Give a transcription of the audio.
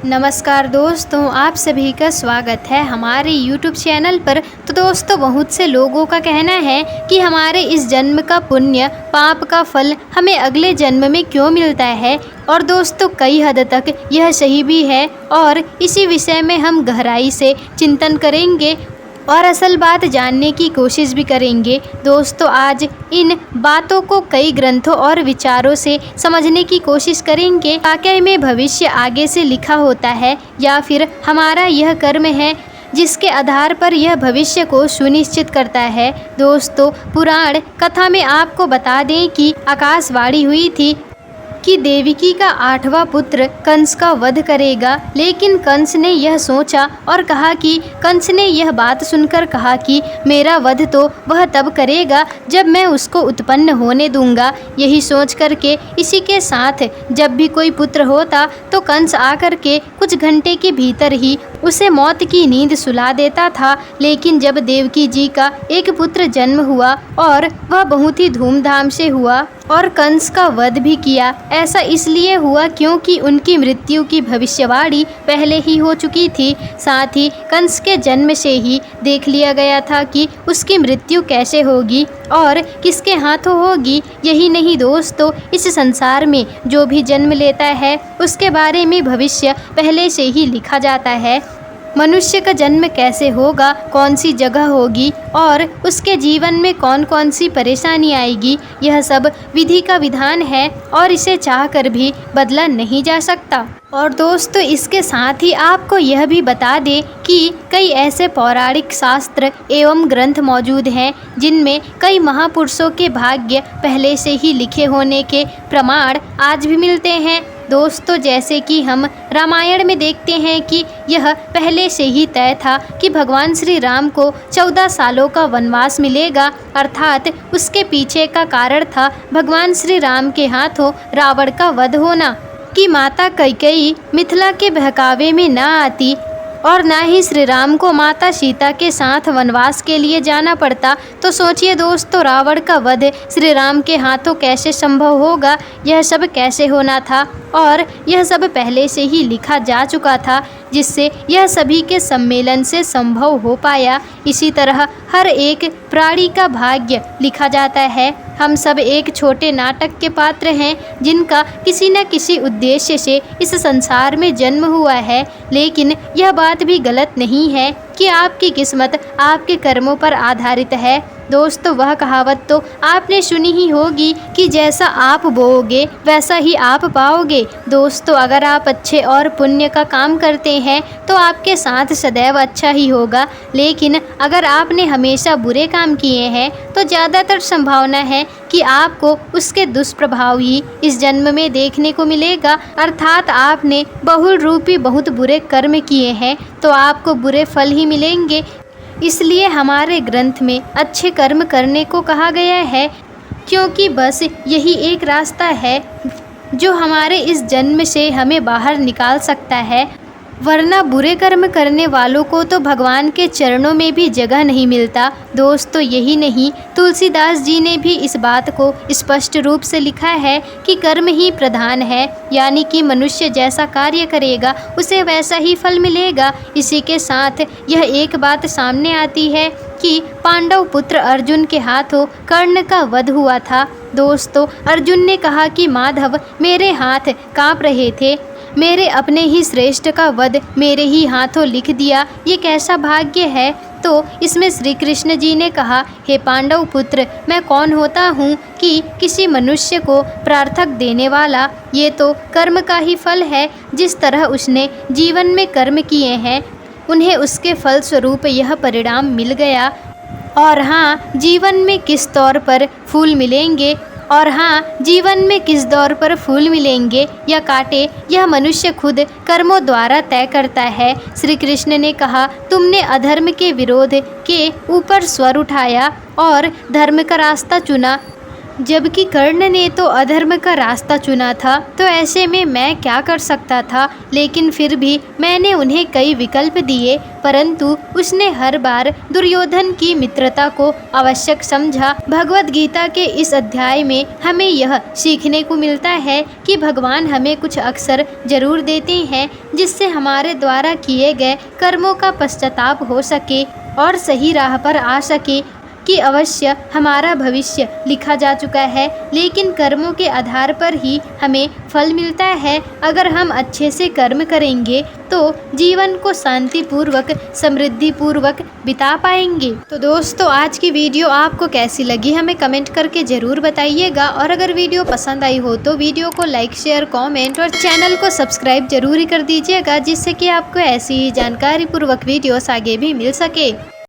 नमस्कार दोस्तों, आप सभी का स्वागत है हमारे YouTube चैनल पर। तो दोस्तों, बहुत से लोगों का कहना है कि हमारे इस जन्म का पुण्य पाप का फल हमें अगले जन्म में क्यों मिलता है। और दोस्तों, कई हद तक यह सही भी है और इसी विषय में हम गहराई से चिंतन करेंगे और असल बात जानने की कोशिश भी करेंगे। दोस्तों, आज इन बातों को कई ग्रंथों और विचारों से समझने की कोशिश करेंगे। वाकई में भविष्य आगे से लिखा होता है या फिर हमारा यह कर्म है जिसके आधार पर यह भविष्य को सुनिश्चित करता है। दोस्तों, पुराण कथा में आपको बता दें कि आकाशवाणी हुई थी कि देवकी का 8वां पुत्र कंस का वध करेगा, लेकिन कंस ने यह सोचा और कहा कि कंस ने यह बात सुनकर कहा कि मेरा वध तो वह तब करेगा जब मैं उसको उत्पन्न होने दूंगा। यही सोच करके इसी के साथ जब भी कोई पुत्र होता तो कंस आकर के कुछ घंटे के भीतर ही उसे मौत की नींद सुला देता था। लेकिन जब देवकी जी का एक पुत्र जन्म हुआ और वह बहुत ही धूमधाम से हुआ और कंस का वध भी किया। ऐसा इसलिए हुआ क्योंकि उनकी मृत्यु की भविष्यवाणी पहले ही हो चुकी थी। साथ ही कंस के जन्म से ही देख लिया गया था कि उसकी मृत्यु कैसे होगी और किसके हाथों होगी। यही नहीं दोस्तों, इस संसार में जो भी जन्म लेता है उसके बारे में भविष्य पहले से ही लिखा जाता है। मनुष्य का जन्म कैसे होगा, कौन सी जगह होगी और उसके जीवन में कौन कौन सी परेशानी आएगी, यह सब विधि का विधान है और इसे चाहकर भी बदला नहीं जा सकता। और दोस्तों, इसके साथ ही आपको यह भी बता दें कि कई ऐसे पौराणिक शास्त्र एवं ग्रंथ मौजूद हैं जिनमें कई महापुरुषों के भाग्य पहले से ही लिखे होने के प्रमाण आज भी मिलते हैं। दोस्तों, जैसे कि हम रामायण में देखते हैं कि यह पहले से ही तय था कि भगवान श्री राम को 14 सालों का वनवास मिलेगा, अर्थात उसके पीछे का कारण था भगवान श्री राम के हाथों रावण का वध होना। कि माता कैकेयी मिथिला के बहकावे में न आती और ना ही श्री राम को माता सीता के साथ वनवास के लिए जाना पड़ता, तो सोचिए दोस्तों, रावण का वध श्री राम के हाथों कैसे संभव होगा, यह सब कैसे होना था। और यह सब पहले से ही लिखा जा चुका था, जिससे यह सभी के सम्मेलन से संभव हो पाया। इसी तरह हर एक प्राणी का भाग्य लिखा जाता है। हम सब एक छोटे नाटक के पात्र हैं जिनका किसी न किसी उद्देश्य से इस संसार में जन्म हुआ है। लेकिन यह बात भी गलत नहीं है कि आपकी किस्मत आपके कर्मों पर आधारित है। दोस्तों, वह कहावत तो आपने सुनी ही होगी कि जैसा आप बोओगे वैसा ही आप पाओगे। दोस्तों, अगर आप अच्छे और पुण्य का काम करते हैं तो आपके साथ सदैव अच्छा ही होगा, लेकिन अगर आपने हमेशा बुरे काम किए हैं तो ज़्यादातर संभावना है कि आपको उसके दुष्प्रभाव ही इस जन्म में देखने को मिलेगा। अर्थात आपने बहुल रूपी बहुत बुरे कर्म किए हैं तो आपको बुरे फल ही मिलेंगे। इसलिए हमारे ग्रंथ में अच्छे कर्म करने को कहा गया है, क्योंकि बस यही एक रास्ता है जो हमारे इस जन्म से हमें बाहर निकाल सकता है। वरना बुरे कर्म करने वालों को तो भगवान के चरणों में भी जगह नहीं मिलता। दोस्तों, यही नहीं, तुलसीदास जी ने भी इस बात को स्पष्ट रूप से लिखा है कि कर्म ही प्रधान है, यानी कि मनुष्य जैसा कार्य करेगा उसे वैसा ही फल मिलेगा। इसी के साथ यह एक बात सामने आती है कि पांडव पुत्र अर्जुन के हाथों कर्ण का वध हुआ था। दोस्तों, अर्जुन ने कहा कि माधव, मेरे हाथ काँप रहे थे, मेरे अपने ही श्रेष्ठ का वध मेरे ही हाथों लिख दिया, ये कैसा भाग्य है। तो इसमें श्री कृष्ण जी ने कहा, हे पांडव पुत्र, मैं कौन होता हूँ कि किसी मनुष्य को प्रार्थक देने वाला, ये तो कर्म का ही फल है। जिस तरह उसने जीवन में कर्म किए हैं उन्हें उसके फल स्वरूप यह परिणाम मिल गया। और हाँ, जीवन में किस तौर पर फूल मिलेंगे जीवन में किस दौर पर फूल मिलेंगे या कांटे, यह मनुष्य खुद कर्मों द्वारा तय करता है। श्री कृष्ण ने कहा, तुमने अधर्म के विरोध के ऊपर स्वर उठाया और धर्म का रास्ता चुना। जबकि कर्ण ने तो अधर्म का रास्ता चुना था, तो ऐसे में मैं क्या कर सकता था। लेकिन फिर भी मैंने उन्हें कई विकल्प दिए, परंतु उसने हर बार दुर्योधन की मित्रता को आवश्यक समझा। भगवत गीता के इस अध्याय में हमें यह सीखने को मिलता है कि भगवान हमें कुछ अवसर जरूर देते हैं, जिससे हमारे द्वारा किए गए कर्मों का पश्चाताप हो सके और सही राह पर आ सके। कि अवश्य हमारा भविष्य लिखा जा चुका है, लेकिन कर्मों के आधार पर ही हमें फल मिलता है। अगर हम अच्छे से कर्म करेंगे तो जीवन को शांतिपूर्वक समृद्धिपूर्वक बिता पाएंगे। तो दोस्तों, आज की वीडियो आपको कैसी लगी हमें कमेंट करके ज़रूर बताइएगा, और अगर वीडियो पसंद आई हो तो वीडियो को लाइक शेयर कमेंट और चैनल को सब्सक्राइब जरूर कर दीजिएगा, जिससे कि आपको ऐसी ही जानकारी पूर्वक वीडियोस आगे भी मिल सके।